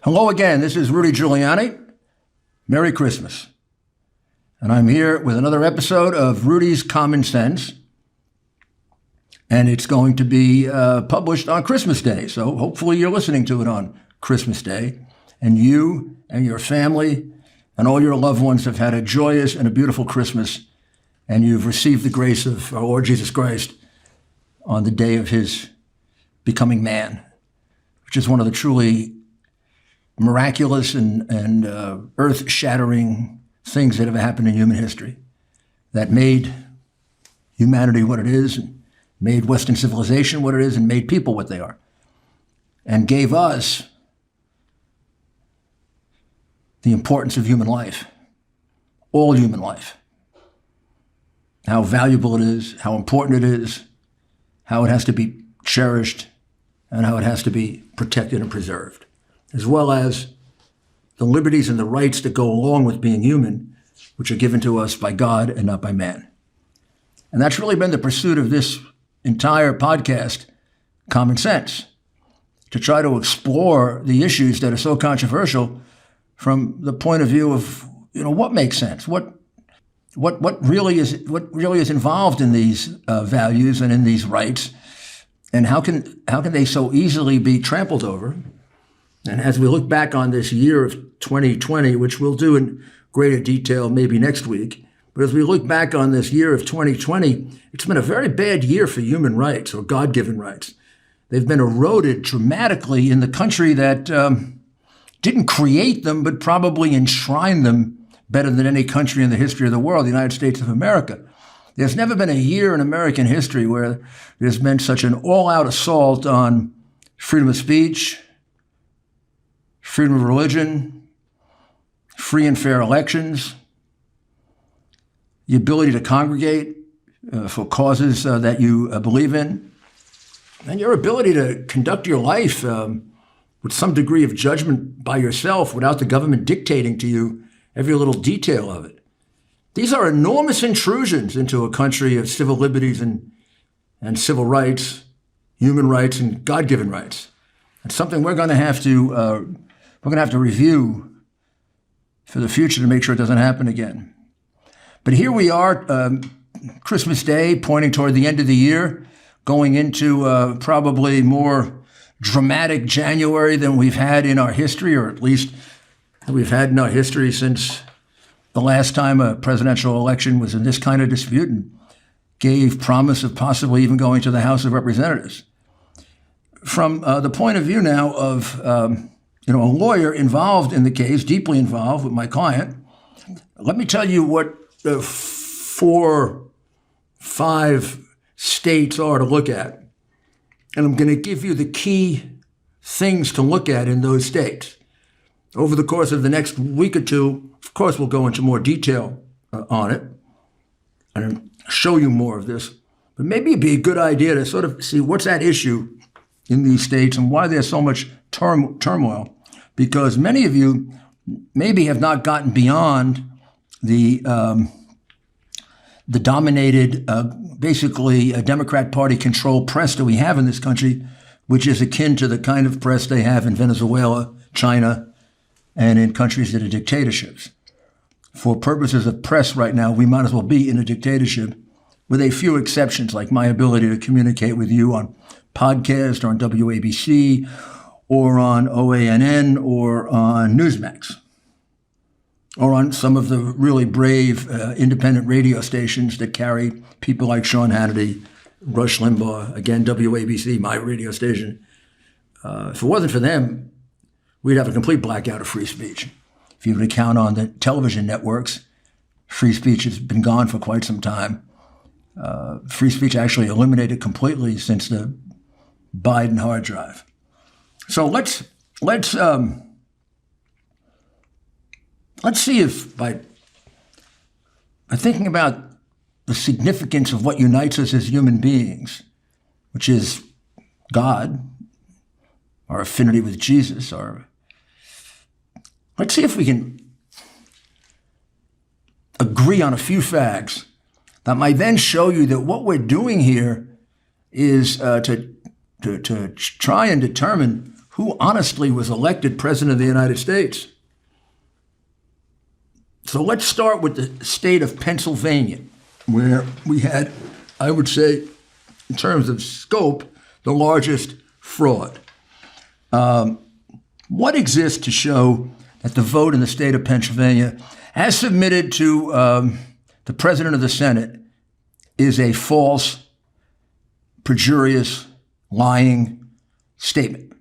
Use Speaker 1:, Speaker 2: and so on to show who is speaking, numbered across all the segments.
Speaker 1: Hello again, this is Rudy Giuliani. Merry Christmas. And I'm here with another episode of Rudy's Common Sense. And it's going to be published on Christmas Day. So hopefully you're listening to it on Christmas Day. And you and your family and all your loved ones have had a joyous and a beautiful Christmas. And you've received the grace of our Lord Jesus Christ on the day of his becoming man, which is one of the truly miraculous and earth-shattering things that have happened in human history that made humanity what it is, and made Western civilization what it is, and made people what they are, and gave us the importance of human life, all human life, how valuable it is, how important it is, how it has to be cherished, and how it has to be protected and preserved, as well as the liberties and the rights that go along with being human, which are given to us by God and not by man. And that's really been the pursuit of this entire podcast, Common Sense, to try to explore the issues that are so controversial from the point of view of, what makes sense, what really is involved in these values and in these rights, and how can they so easily be trampled over. And as we look back on this year of 2020, which we'll do in greater detail maybe next week, but as we look back on this year of 2020, it's been a very bad year for human rights or God-given rights. They've been eroded dramatically in the country that didn't create them, but probably enshrined them better than any country in the history of the world, the United States of America. There's never been a year in American history where there's been such an all-out assault on freedom of speech, freedom of religion, free and fair elections, the ability to congregate for causes that you believe in, and your ability to conduct your life with some degree of judgment by yourself without the government dictating to you every little detail of it. These are enormous intrusions into a country of civil liberties and civil rights, human rights, and God-given rights. It's something we're going to have to review for the future to make sure it doesn't happen again. But here we are, Christmas Day, pointing toward the end of the year, going into probably more dramatic January than we've had in our history, or at least we've had in our history since the last time a presidential election was in this kind of dispute and gave promise of possibly even going to the House of Representatives. From the point of view now of a lawyer involved in the case, deeply involved with my client, let me tell you what the 4-5 states are to look at. And I'm going to give you the key things to look at in those states. Over the course of the next week or two, of course, we'll go into more detail on it and show you more of this. But maybe it'd be a good idea to sort of see what's at issue in these states and why there's so much turmoil. Because many of you maybe have not gotten beyond the dominated, basically a Democrat Party-controlled press that we have in this country, which is akin to the kind of press they have in Venezuela, China, and in countries that are dictatorships. For purposes of press right now, we might as well be in a dictatorship, with a few exceptions, like my ability to communicate with you on podcast or on WABC or on OANN or on Newsmax, or on some of the really brave independent radio stations that carry people like Sean Hannity, Rush Limbaugh, again, WABC, my radio station. If it wasn't for them, we'd have a complete blackout of free speech. If you were to count on the television networks, free speech has been gone for quite some time. Free speech actually eliminated completely since the Biden hard drive. So let's see if by thinking about the significance of what unites us as human beings, which is God, our affinity with Jesus, let's see if we can agree on a few facts that might then show you that what we're doing here is to try and determine who honestly was elected President of the United States. So let's start with the state of Pennsylvania, where we had, I would say, in terms of scope, the largest fraud. What exists to show that the vote in the state of Pennsylvania, as submitted to the President of the Senate, is a false, perjurious, lying statement?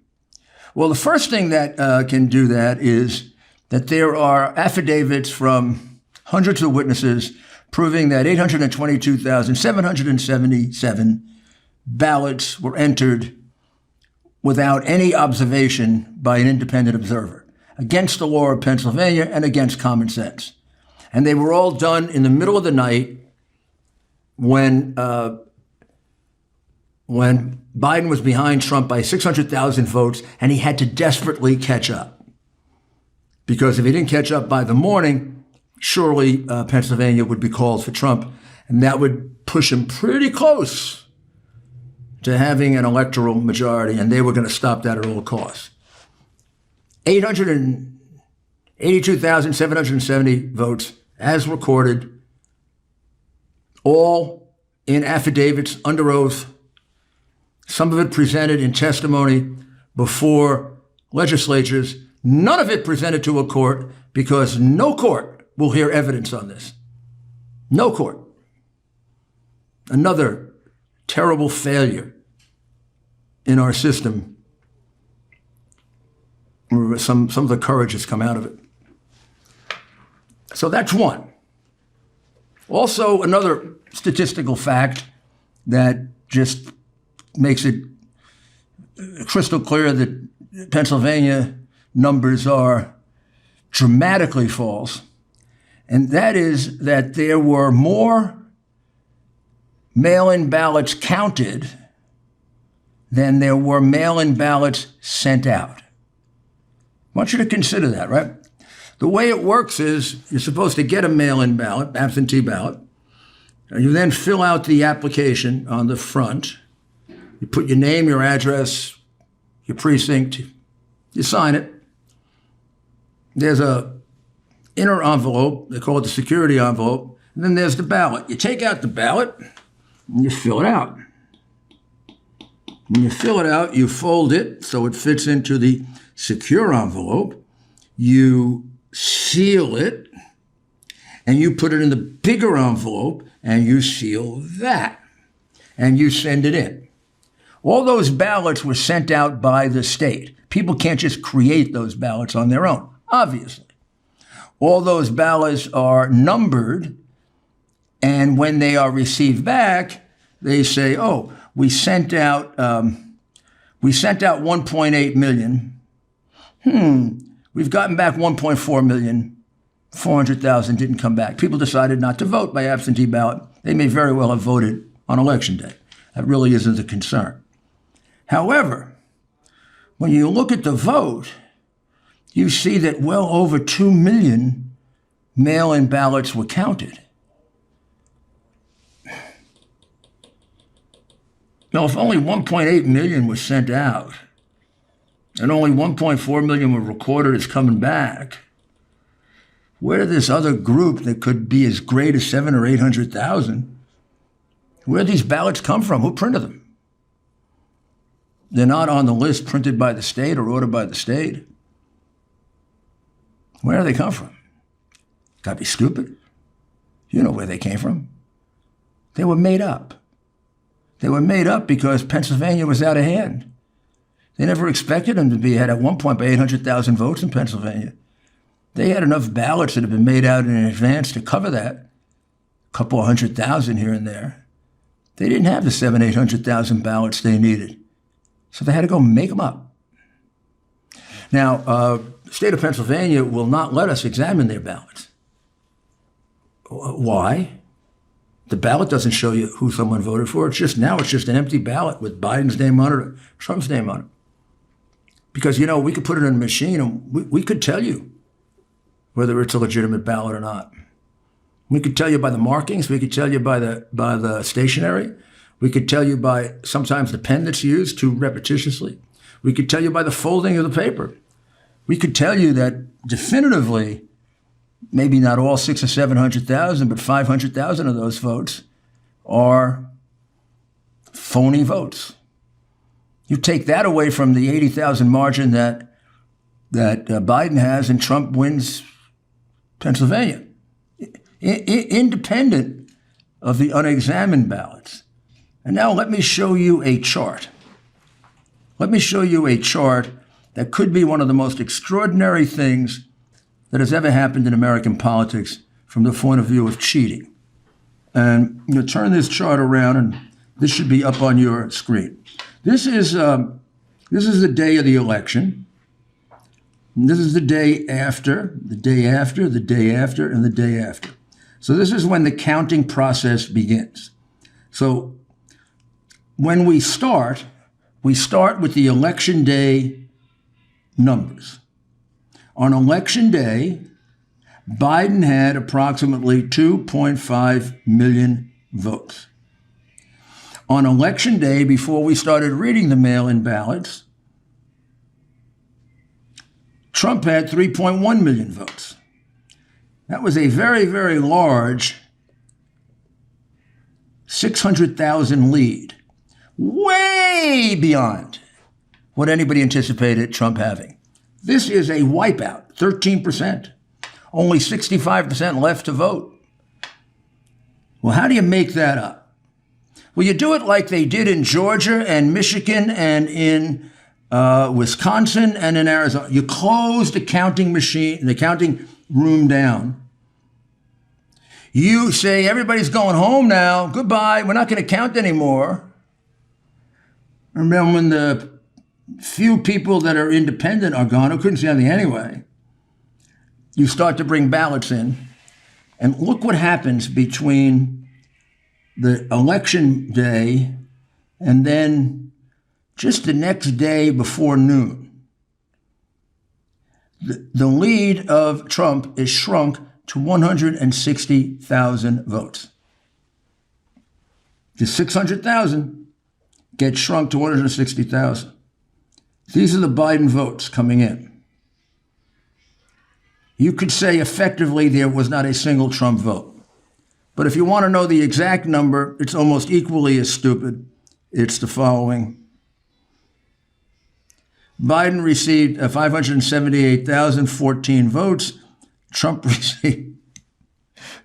Speaker 1: Well, the first thing that can do that is that there are affidavits from hundreds of witnesses proving that 822,777 ballots were entered without any observation by an independent observer, against the law of Pennsylvania and against common sense. And they were all done in the middle of the night when Biden was behind Trump by 600,000 votes, and he had to desperately catch up. Because if he didn't catch up by the morning, surely Pennsylvania would be called for Trump, and that would push him pretty close to having an electoral majority, and they were going to stop that at all costs. 882,770 votes, as recorded, all in affidavits under oath, some of it presented in testimony before legislatures, none of it presented to a court, because no court will hear evidence on this. No court. Another terrible failure in our system. Some of the courage has come out of it. So that's one. Also, another statistical fact that just makes it crystal clear that Pennsylvania numbers are dramatically false, and that is that there were more mail-in ballots counted than there were mail-in ballots sent out. I want you to consider that, right? The way it works is you're supposed to get a mail-in ballot, absentee ballot, and you then fill out the application on the front. You put your name, your address, your precinct, you sign it. There's a inner envelope, they call it the security envelope, and then there's the ballot. You take out the ballot and you fill it out. When you fill it out, you fold it so it fits into the secure envelope. You seal it, and you put it in the bigger envelope, and you seal that, and you send it in. All those ballots were sent out by the state. People can't just create those ballots on their own, obviously. All those ballots are numbered, and when they are received back, they say, oh, we sent out 1.8 million. We've gotten back 1.4 million. 400,000 didn't come back. People decided not to vote by absentee ballot. They may very well have voted on election day. That really isn't a concern. However, when you look at the vote, you see that well over 2 million mail-in ballots were counted. Now, if only 1.8 million was sent out, and only 1.4 million were recorded as coming back, where did this other group that could be as great as 700,000 or 800,000, where did these ballots come from? Who printed them? They're not on the list printed by the state or ordered by the state. Where do they come from? Gotta be stupid. You know where they came from. They were made up. They were made up because Pennsylvania was out of hand. They never expected them to be ahead at one point by 800,000 votes in Pennsylvania. They had enough ballots that had been made out in advance to cover that, a couple of 100,000 here and there. They didn't have the 800,000 ballots they needed, so they had to go make them up. Now, the state of Pennsylvania will not let us examine their ballots. Why? The ballot doesn't show you who someone voted for. It's just an empty ballot with Biden's name on it or Trump's name on it. Because, we could put it in a machine and we could tell you whether it's a legitimate ballot or not. We could tell you by the markings. We could tell you by the stationery. We could tell you by sometimes the pen that's used too repetitiously. We could tell you by the folding of the paper. We could tell you that definitively, maybe not all 600,000 or 700,000, but 500,000 of those votes are phony votes. You take that away from the 80,000 margin that Biden has, and Trump wins Pennsylvania, independent of the unexamined ballots. And now let me show you a chart. Let me show you a chart that could be one of the most extraordinary things that has ever happened in American politics from the point of view of cheating. And you turn this chart around, and this should be up on your screen. This is the day of the election. And this is the day after, the day after, the day after, and the day after. So this is when the counting process begins. So when we start with the election day numbers. On election day, Biden had approximately 2.5 million votes. On election day, before we started reading the mail-in ballots, Trump had 3.1 million votes. That was a very, very large 600,000 lead, way beyond what anybody anticipated Trump having. This is a wipeout, 13%. Only 65% left to vote. Well, how do you make that up? Well, you do it like they did in Georgia and Michigan and in Wisconsin and in Arizona. You close the counting machine, the counting room down. You say, everybody's going home now. Goodbye. We're not going to count anymore. Remember when the few people that are independent are gone, who couldn't see anything anyway, you start to bring ballots in. And look what happens between the election day and then just the next day before noon. The lead of Trump is shrunk to 160,000 votes. The 600,000 gets shrunk to 160,000. These are the Biden votes coming in. You could say effectively there was not a single Trump vote. But if you want to know the exact number, it's almost equally as stupid. It's the following. Biden received 578,014 votes. Trump received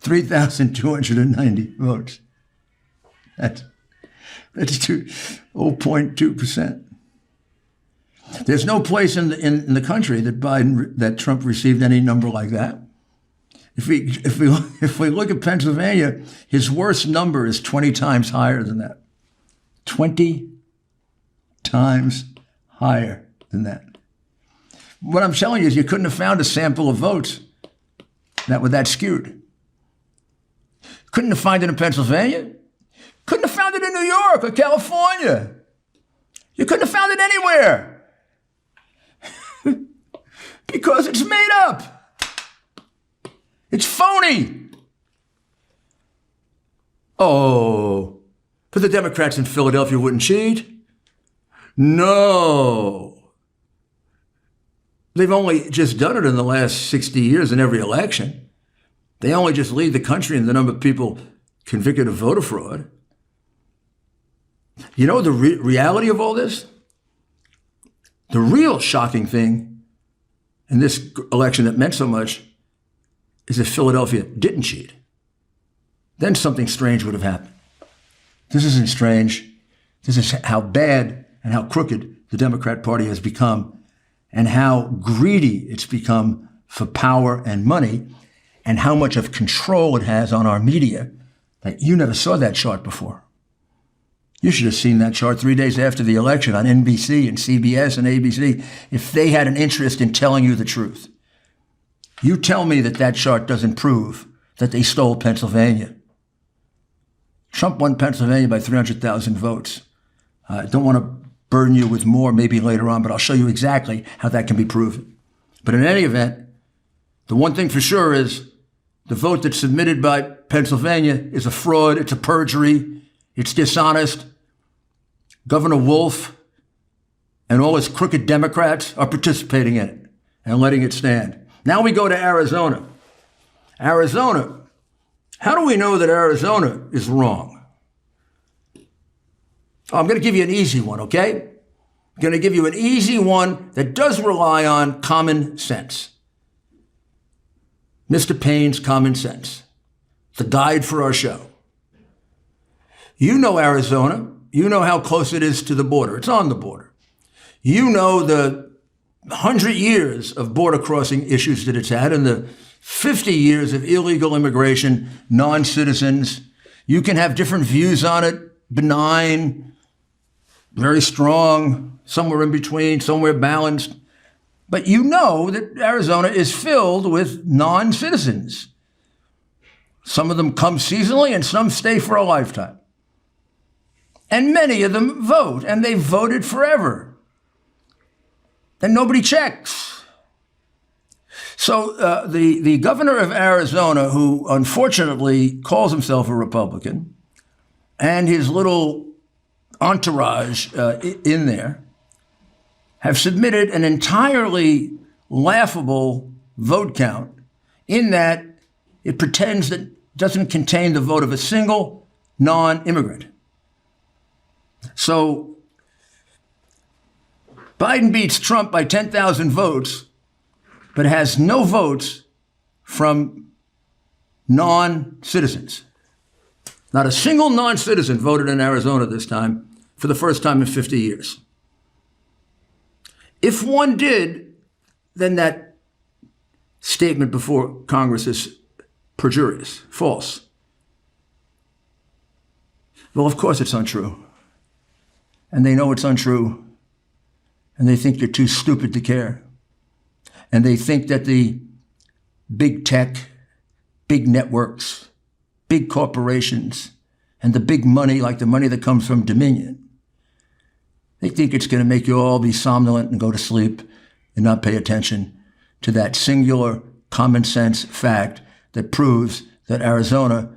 Speaker 1: 3,290 votes. That's 0.2%. There's no place in the country that Trump received any number like that. If we look at Pennsylvania, his worst number is 20 times higher than that. 20 times higher than that. What I'm telling you is you couldn't have found a sample of votes that were that skewed. Couldn't have found it in Pennsylvania. Couldn't have found it in New York or California. You couldn't have found it anywhere. Because it's made up. It's phony. Oh, but the Democrats in Philadelphia wouldn't cheat? No. They've only just done it in the last 60 years in every election. They only just lead the country in the number of people convicted of voter fraud. You know the reality of all this? The real shocking thing in this election that meant so much is if Philadelphia didn't cheat. Then something strange would have happened. This isn't strange. This is how bad and how crooked the Democrat Party has become and how greedy it's become for power and money and how much of control it has on our media. That you never saw that chart before. You should have seen that chart 3 days after the election on NBC and CBS and ABC if they had an interest in telling you the truth. You tell me that chart doesn't prove that they stole Pennsylvania. Trump won Pennsylvania by 300,000 votes. I don't want to burden you with more maybe later on, but I'll show you exactly how that can be proven. But in any event, the one thing for sure is the vote that's submitted by Pennsylvania is a fraud, it's a perjury, it's dishonest. Governor Wolf and all his crooked Democrats are participating in it and letting it stand. Now we go to Arizona. Arizona. How do we know that Arizona is wrong? I'm going to give you an easy one, okay? I'm going to give you an easy one that does rely on common sense. Mr. Payne's Common Sense, the guide for our show. You know Arizona. You know how close it is to the border. It's on the border. You know the 100 years of border crossing issues that it's had and the 50 years of illegal immigration, non-citizens. You can have different views on it, benign, very strong, somewhere in between, somewhere balanced. But you know that Arizona is filled with non-citizens. Some of them come seasonally and some stay for a lifetime. And many of them vote, and they voted forever. And nobody checks. So the governor of Arizona, who unfortunately calls himself a Republican, and his little entourage in there, have submitted an entirely laughable vote count in that it pretends that it doesn't contain the vote of a single non-immigrant. So Biden beats Trump by 10,000 votes, but has no votes from non-citizens. Not a single non-citizen voted in Arizona this time for the first time in 50 years. If one did, then that statement before Congress is perjurious, false. Well, of course it's untrue. And they know it's untrue. And they think they're too stupid to care. And they think that the big tech, big networks, big corporations, and the big money, like the money that comes from Dominion, they think it's going to make you all be somnolent and go to sleep and not pay attention to that singular common sense fact that proves that Arizona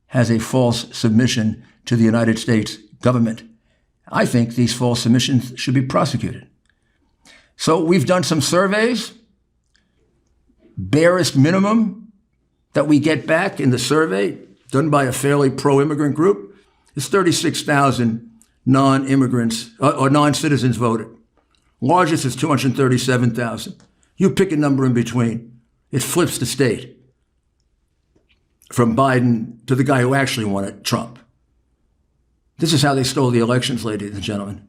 Speaker 1: has a false submission to the United States government. I think these false submissions should be prosecuted. So we've done some surveys. Barest minimum that we get back in the survey, done by a fairly pro-immigrant group, is 36,000 non-immigrants or non-citizens voted. Largest is 237,000. You pick a number in between. It flips the state from Biden to the guy who actually won it, Trump. This is how they stole the elections, ladies and gentlemen.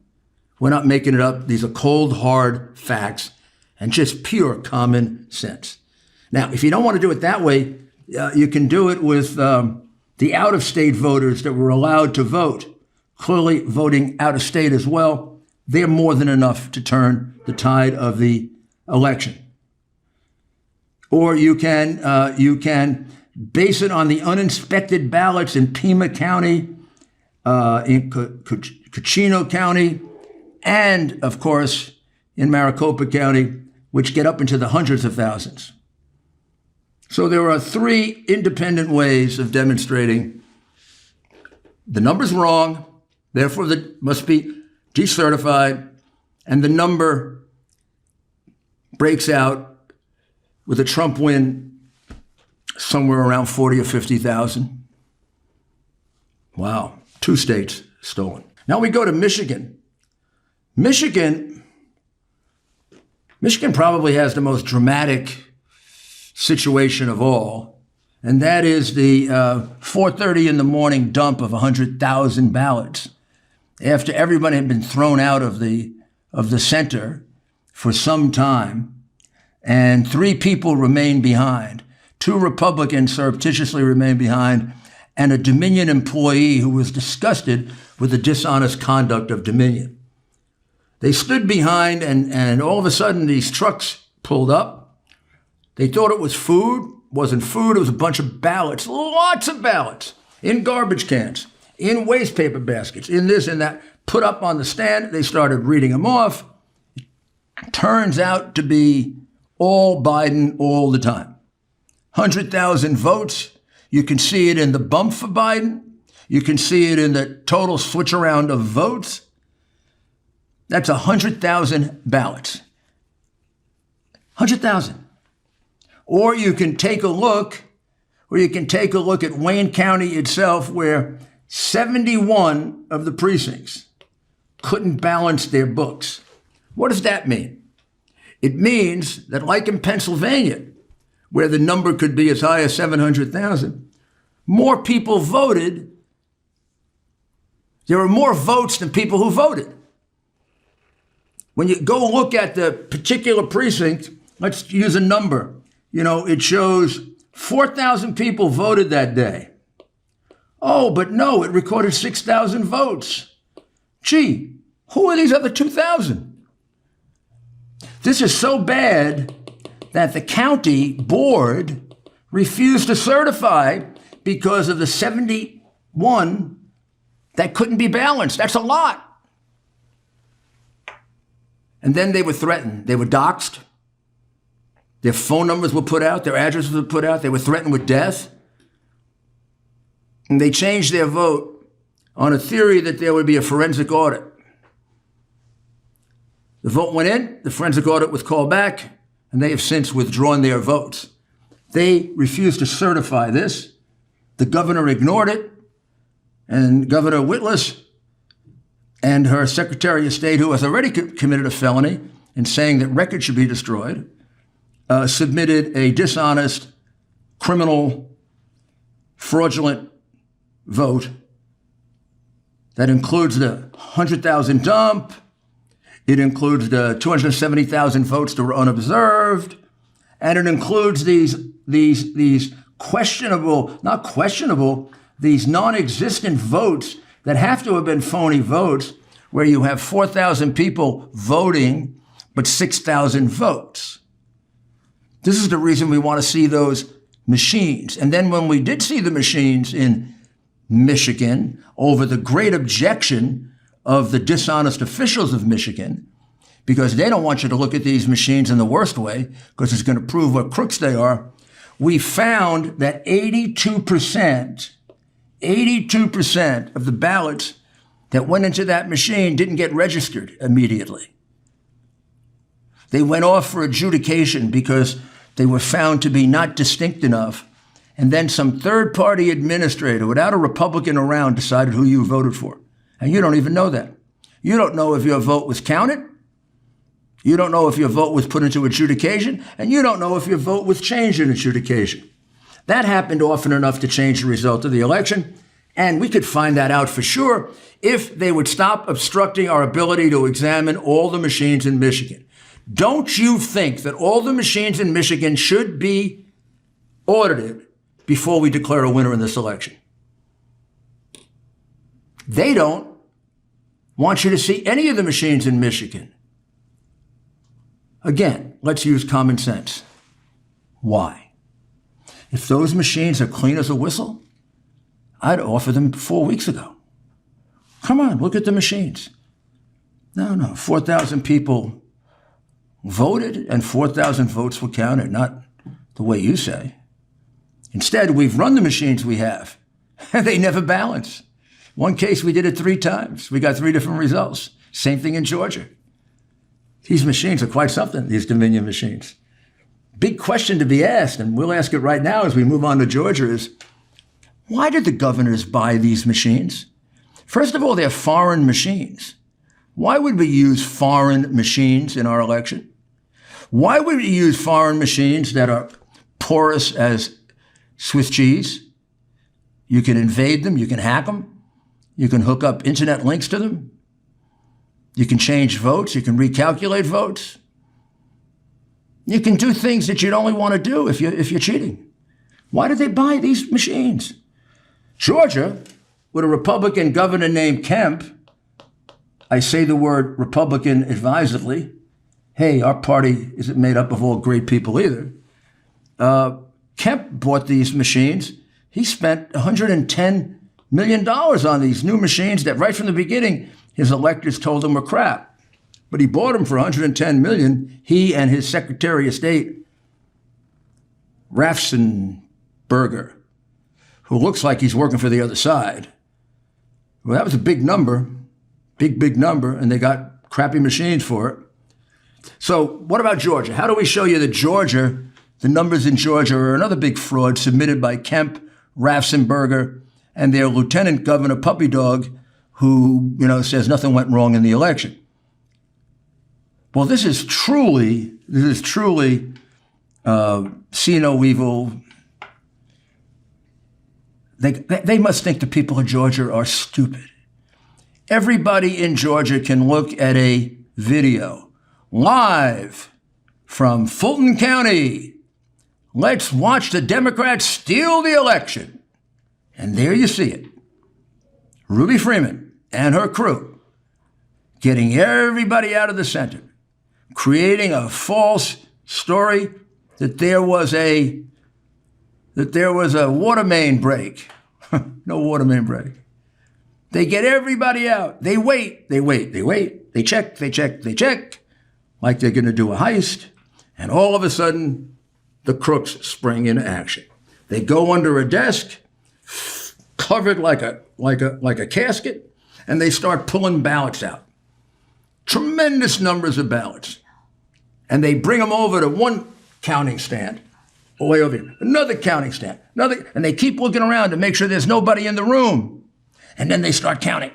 Speaker 1: We're not making it up. These are cold, hard facts and just pure common sense. Now, if you don't want to do it that way, you can do it with the out-of-state voters that were allowed to vote, clearly voting out of state as well. They're more than enough to turn the tide of the election. Or you can base it on the uninspected ballots in Pima County, in Cochino County, and, of course, in Maricopa County, which get up into the hundreds of thousands. So there are three independent ways of demonstrating the number's wrong, therefore that must be decertified, and the number breaks out with a Trump win somewhere around 40 or 50,000. Wow, 2 states stolen. Now we go to Michigan. Michigan probably has the most dramatic situation of all, and that is the 4:30 in the morning dump of 100,000 ballots after everybody had been thrown out of the center for some time, and 3 people remained behind. 2 Republicans surreptitiously remained behind, and a Dominion employee who was disgusted with the dishonest conduct of Dominion. They stood behind, and all of a sudden these trucks pulled up. They thought it was food. It wasn't food. It was a bunch of ballots, lots of ballots, in garbage cans, in waste paper baskets, in this and that, put up on the stand. They started reading them off. It turns out to be all Biden all the time. 100,000 votes. You can see it in the bump for Biden. You can see it in the total switch around of votes. That's 100,000 ballots. 100,000. Or you can take a look at Wayne County itself, where 71 of the precincts couldn't balance their books. What does that mean? It means that, like in Pennsylvania, where the number could be as high as 700,000, more people voted. There were more votes than people who voted. When you go look at the particular precinct, let's use a number. It shows 4,000 people voted that day. Oh, but no, it recorded 6,000 votes. Gee, who are these other 2,000? This is so bad that the county board refused to certify because of the 71 that couldn't be balanced. That's a lot. And then they were threatened. They were doxxed. Their phone numbers were put out. Their addresses were put out. They were threatened with death. And they changed their vote on a theory that there would be a forensic audit. The vote went in. The forensic audit was called back, and they have since withdrawn their votes. They refused to certify this. The governor ignored it. And Governor Whitlis and her Secretary of State, who has already committed a felony in saying that records should be destroyed, submitted a dishonest, criminal, fraudulent vote that includes the 100,000 dump. It includes the 270,000 votes that were unobserved. And it includes these questionable, not questionable, these non-existent votes that have to have been phony votes, where you have 4,000 people voting, but 6,000 votes. This is the reason we want to see those machines. And then when we did see the machines in Michigan, over the great objection of the dishonest officials of Michigan, because they don't want you to look at these machines in the worst way, because it's going to prove what crooks they are, we found that 82% of the ballots that went into that machine didn't get registered immediately. They went off for adjudication because they were found to be not distinct enough. And then some third-party administrator, without a Republican around, decided who you voted for. And you don't even know that. You don't know if your vote was counted. You don't know if your vote was put into adjudication. And you don't know if your vote was changed in adjudication. That happened often enough to change the result of the election. And we could find that out for sure if they would stop obstructing our ability to examine all the machines in Michigan. Don't you think that all the machines in Michigan should be audited before we declare a winner in this election? They don't want you to see any of the machines in Michigan. Again, let's use common sense. Why? If those machines are clean as a whistle, I'd offer them 4 weeks ago. Come on, look at the machines. No, 4,000 people voted and 4,000 votes were counted, not the way you say. Instead, we've run the machines we have, and they never balance. One case, we did it 3 times. We got 3 different results. Same thing in Georgia. These machines are quite something, these Dominion machines. Big question to be asked, and we'll ask it right now as we move on to Georgia, is why did the governors buy these machines? First of all, they're foreign machines. Why would we use foreign machines in our election? Why would we use foreign machines that are porous as Swiss cheese? You can invade them, you can hack them, you can hook up internet links to them, you can change votes, you can recalculate votes. You can do things that you'd only want to do if you're cheating. Why did they buy these machines? Georgia, with a Republican governor named Kemp, I say the word Republican advisedly. Hey, our party isn't made up of all great people either. Kemp bought these machines. He spent $110 million on these new machines that right from the beginning, his electors told him were crap. But he bought them for $110 million. He and his Secretary of State, Raffensperger, who looks like he's working for the other side. Well, that was a big number, big number, and they got crappy machines for it. So what about Georgia? How do we show you that Georgia, the numbers in Georgia are another big fraud submitted by Kemp, Raffensperger, and their Lieutenant Governor Puppy Dog, who, says nothing went wrong in the election. Well, this is truly see no evil. They must think the people of Georgia are stupid. Everybody in Georgia can look at a video live from Fulton County. Let's watch the Democrats steal the election. And there you see it. Ruby Freeman and her crew getting everybody out of the center, creating a false story that there was a water main break. No water main break. They get everybody out. They wait. They check, like they're going to do a heist. And all of a sudden, the crooks spring into action. They go under a desk, covered like a casket, and they start pulling ballots out. Tremendous numbers of ballots. And they bring them over to one counting stand, all the way over here, another counting stand, and they keep looking around to make sure there's nobody in the room. And then they start counting.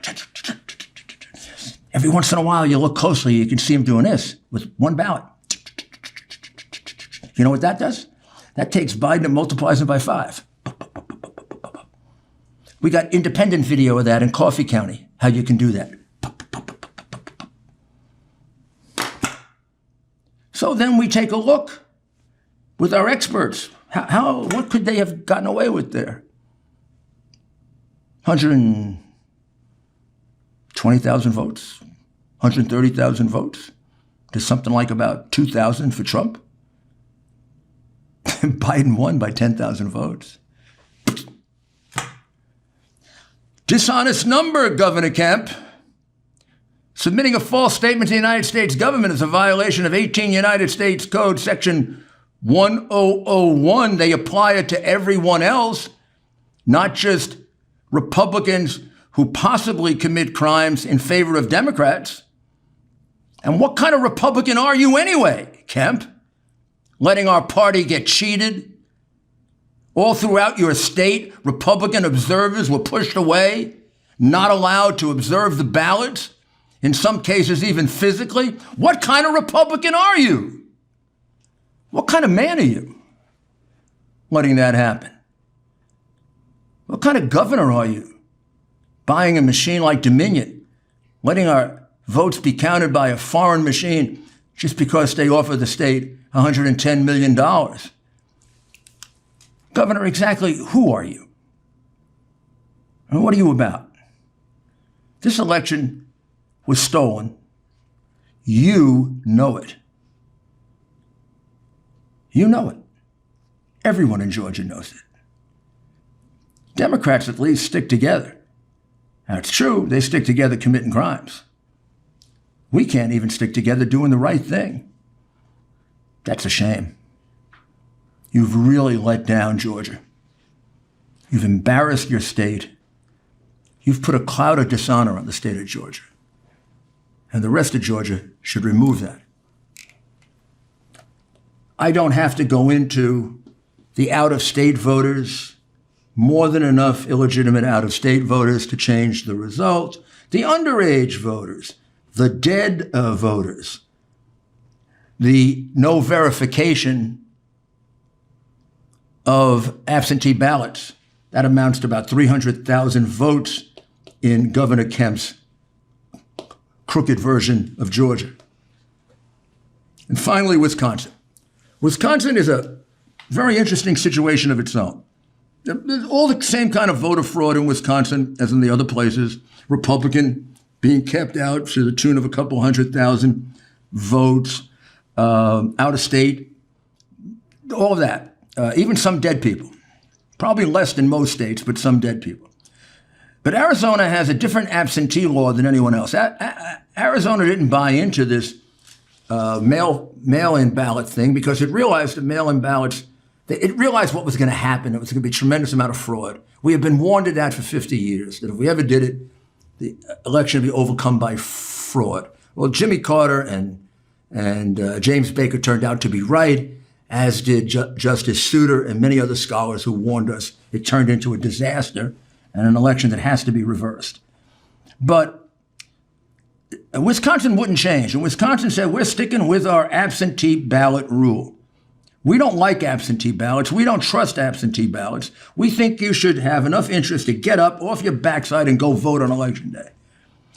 Speaker 1: Every once in a while, you look closely, you can see them doing this with one ballot. You know what that does? That takes Biden and multiplies it by 5. We got independent video of that in Coffee County, how you can do that. So then we take a look with our experts. What could they have gotten away with there? 120,000 votes, 130,000 votes, to something like about 2,000 for Trump. Biden won by 10,000 votes. Dishonest number, Governor Kemp. Submitting a false statement to the United States government is a violation of 18 United States Code Section 1001. They apply it to everyone else, not just Republicans who possibly commit crimes in favor of Democrats. And what kind of Republican are you anyway, Kemp? Letting our party get cheated? All throughout your state, Republican observers were pushed away, not allowed to observe the ballots, in some cases even physically. What kind of Republican are you? What kind of man are you letting that happen? What kind of governor are you? Buying a machine like Dominion, letting our votes be counted by a foreign machine just because they offer the state $110 million. Governor, exactly who are you? And what are you about? This election was stolen. You know it. You know it. Everyone in Georgia knows it. Democrats at least stick together. Now, it's true, they stick together committing crimes. We can't even stick together doing the right thing. That's a shame. You've really let down Georgia. You've embarrassed your state. You've put a cloud of dishonor on the state of Georgia. And the rest of Georgia should remove that. I don't have to go into the out-of-state voters, more than enough illegitimate out-of-state voters to change the result. The underage voters, the dead voters, the no verification of absentee ballots. That amounts to about 300,000 votes in Governor Kemp's crooked version of Georgia. And finally, Wisconsin. Wisconsin is a very interesting situation of its own. There's all the same kind of voter fraud in Wisconsin as in the other places. Republican being kept out to the tune of a couple 100,000 votes, out of state, all of that. Even some dead people. Probably less than most states, but some dead people. But Arizona has a different absentee law than anyone else. Arizona didn't buy into this mail-in ballot thing because it realized that mail-in ballots, it realized what was going to happen. It was going to be a tremendous amount of fraud. We have been warned of that for 50 years, that if we ever did it, the election would be overcome by fraud. Well, Jimmy Carter and James Baker turned out to be right, as did Justice Souter and many other scholars who warned us. It turned into a disaster and an election that has to be reversed. But Wisconsin wouldn't change. And Wisconsin said, we're sticking with our absentee ballot rule. We don't like absentee ballots. We don't trust absentee ballots. We think you should have enough interest to get up off your backside and go vote on Election Day.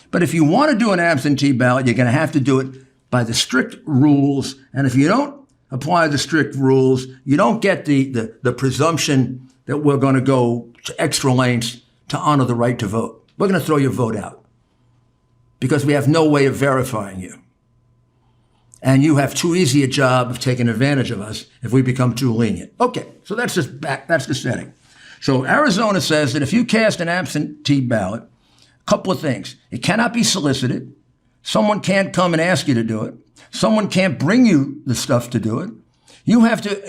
Speaker 1: But if you want to do an absentee ballot, you're going to have to do it by the strict rules. And if you don't apply the strict rules, you don't get the presumption that we're going to go to extra lengths to honor the right to vote. We're going to throw your vote out because we have no way of verifying you. And you have too easy a job of taking advantage of us if we become too lenient. Okay, so that's the setting. So Arizona says that if you cast an absentee ballot, a couple of things. It cannot be solicited. Someone can't come and ask you to do it. Someone can't bring you the stuff to do it. You have to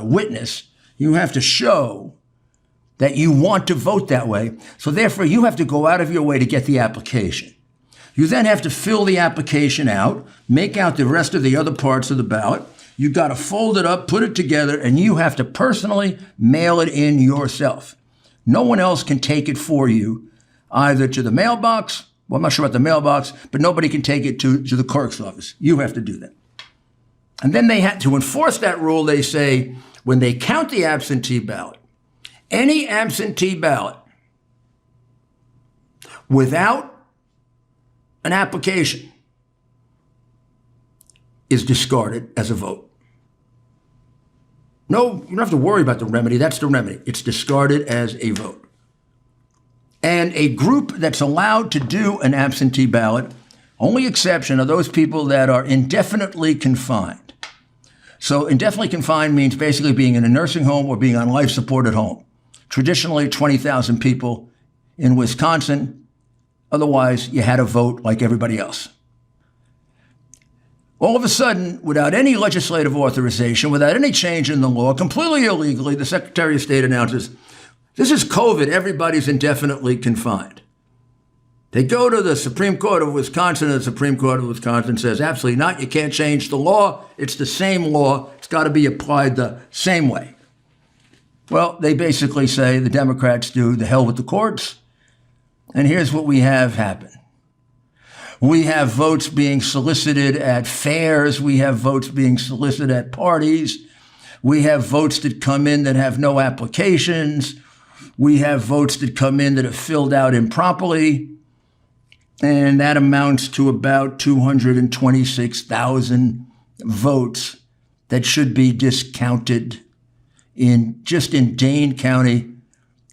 Speaker 1: witness. You have to show that you want to vote that way. So therefore, you have to go out of your way to get the application. You then have to fill the application out, make out the rest of the other parts of the ballot. You've got to fold it up, put it together, and you have to personally mail it in yourself. No one else can take it for you, either to the mailbox. Well, I'm not sure about the mailbox, but nobody can take it to the clerk's office. You have to do that. And then they had to enforce that rule. They say when they count the absentee ballot, any absentee ballot without an application is discarded as a vote. No, you don't have to worry about the remedy. That's the remedy. It's discarded as a vote. And a group that's allowed to do an absentee ballot, only exception are those people that are indefinitely confined. So indefinitely confined means basically being in a nursing home or being on life support at home. Traditionally, 20,000 people in Wisconsin. Otherwise, you had to vote like everybody else. All of a sudden, without any legislative authorization, without any change in the law, completely illegally, the Secretary of State announces, this is COVID, everybody's indefinitely confined. They go to the Supreme Court of Wisconsin, and the Supreme Court of Wisconsin says, absolutely not, you can't change the law. It's the same law. It's got to be applied the same way. Well, they basically say, the Democrats do, the hell with the courts. And here's what we have happen. We have votes being solicited at fairs. We have votes being solicited at parties. We have votes that come in that have no applications. We have votes that come in that are filled out improperly. And that amounts to about 226,000 votes that should be discounted in Dane County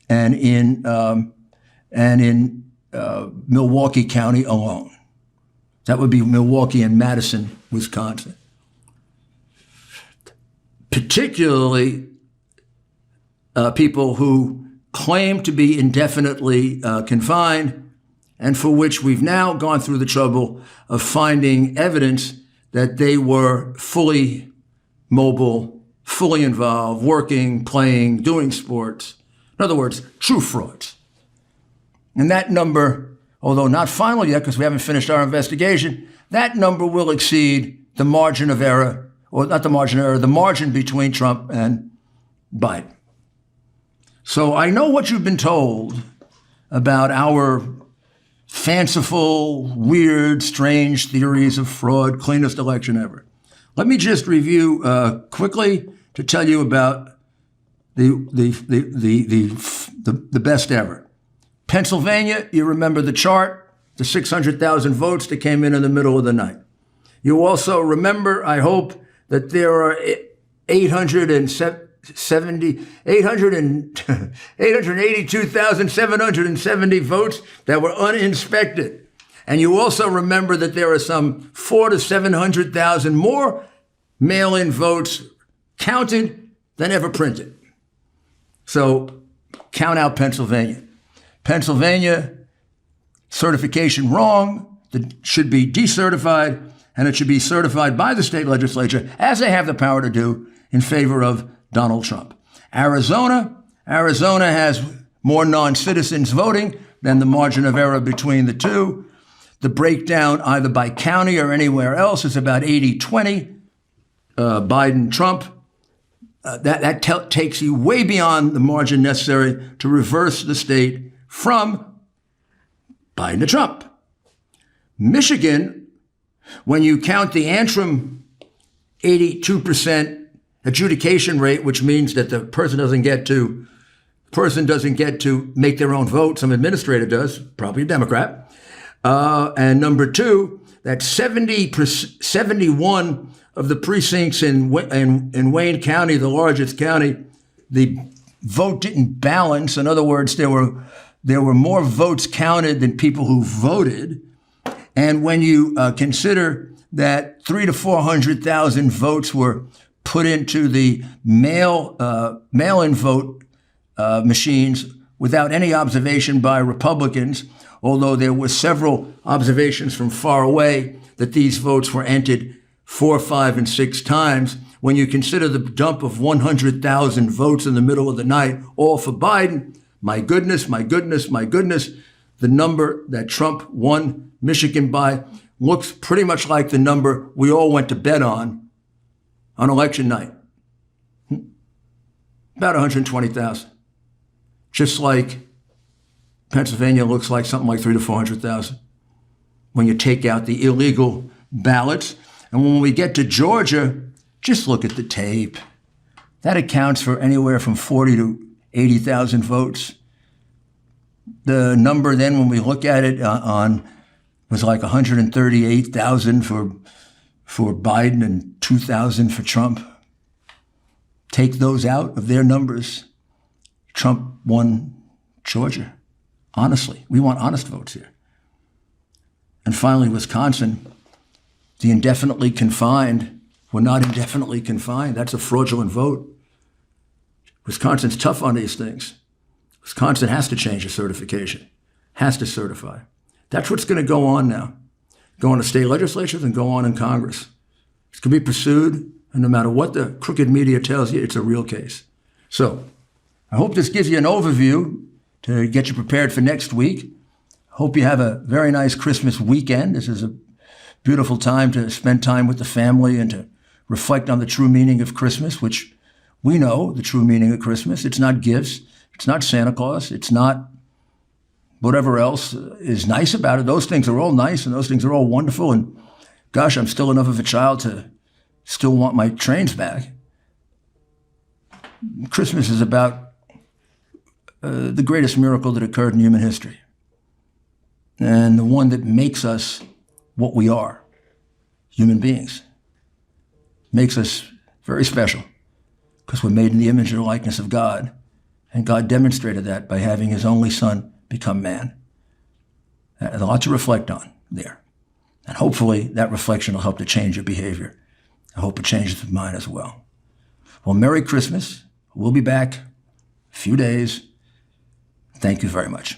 Speaker 1: and in Milwaukee County alone. That would be Milwaukee and Madison, Wisconsin. Particularly people who claim to be indefinitely confined and for which we've now gone through the trouble of finding evidence that they were fully mobile, fully involved, working, playing, doing sports. In other words, true frauds. And that number, although not final yet because we haven't finished our investigation, that number will exceed the margin of error, or not the margin of error, the margin between Trump and Biden. So I know what you've been told about our fanciful, weird, strange theories of fraud, cleanest election ever. Let me just review quickly to tell you about the best ever. Pennsylvania, you remember the chart, the 600,000 votes that came in the middle of the night. You also remember, I hope, that there are 882,770 votes that were uninspected. And you also remember that there are some 400,000 to 700,000 more mail-in votes counted than ever printed. So count out Pennsylvania. Pennsylvania, certification wrong, that should be decertified, and it should be certified by the state legislature, as they have the power to do, in favor of Donald Trump. Arizona has more non-citizens voting than the margin of error between the two. The breakdown either by county or anywhere else is about 80-20, Biden-Trump. That takes you way beyond the margin necessary to reverse the state from Biden to Trump. Michigan, when you count the Antrim 82% adjudication rate, which means that the person doesn't get to make their own vote, some administrator does, probably a Democrat. And number two, that 71 of the precincts in Wayne County, the largest county, the vote didn't balance. In other words, there were more votes counted than people who voted. And when you consider that 300,000 to 400,000 votes were put into the mail-in vote machines without any observation by Republicans, although there were several observations from far away that these votes were entered 4, 5, and 6 times. When you consider the dump of 100,000 votes in the middle of the night, all for Biden, my goodness, the number that Trump won Michigan by looks pretty much like the number we all went to bed on election night. About 120,000. Just like Pennsylvania looks like something like 300,000 to 400,000 when you take out the illegal ballots. And when we get to Georgia, just look at the tape. That accounts for anywhere from 40 to 80,000 votes. The number then, when we look at it was like 138,000 for Biden and 2,000 for Trump. Take those out of their numbers. Trump won Georgia. Honestly, we want honest votes here. And finally, Wisconsin, the indefinitely confined were not indefinitely confined. That's a fraudulent vote. Wisconsin's tough on these things. Wisconsin has to change the certification, has to certify. That's what's going to go on now. Go on to state legislatures and go on in Congress. It's going to be pursued, and no matter what the crooked media tells you, it's a real case. So I hope this gives you an overview to get you prepared for next week. Hope you have a very nice Christmas weekend. This is a beautiful time to spend time with the family and to reflect on the true meaning of Christmas, which we know the true meaning of Christmas. It's not gifts. It's not Santa Claus. It's not whatever else is nice about it. Those things are all nice and those things are all wonderful. And gosh, I'm still enough of a child to still want my trains back. Christmas is about the greatest miracle that occurred in human history, and the one that makes us what we are, human beings. Makes us very special because we're made in the image and likeness of God, and God demonstrated that by having his only son become man. A lot to reflect on there, and hopefully that reflection will help to change your behavior. I hope it changes mine as well. Well, Merry Christmas. We'll be back in a few days. Thank you very much.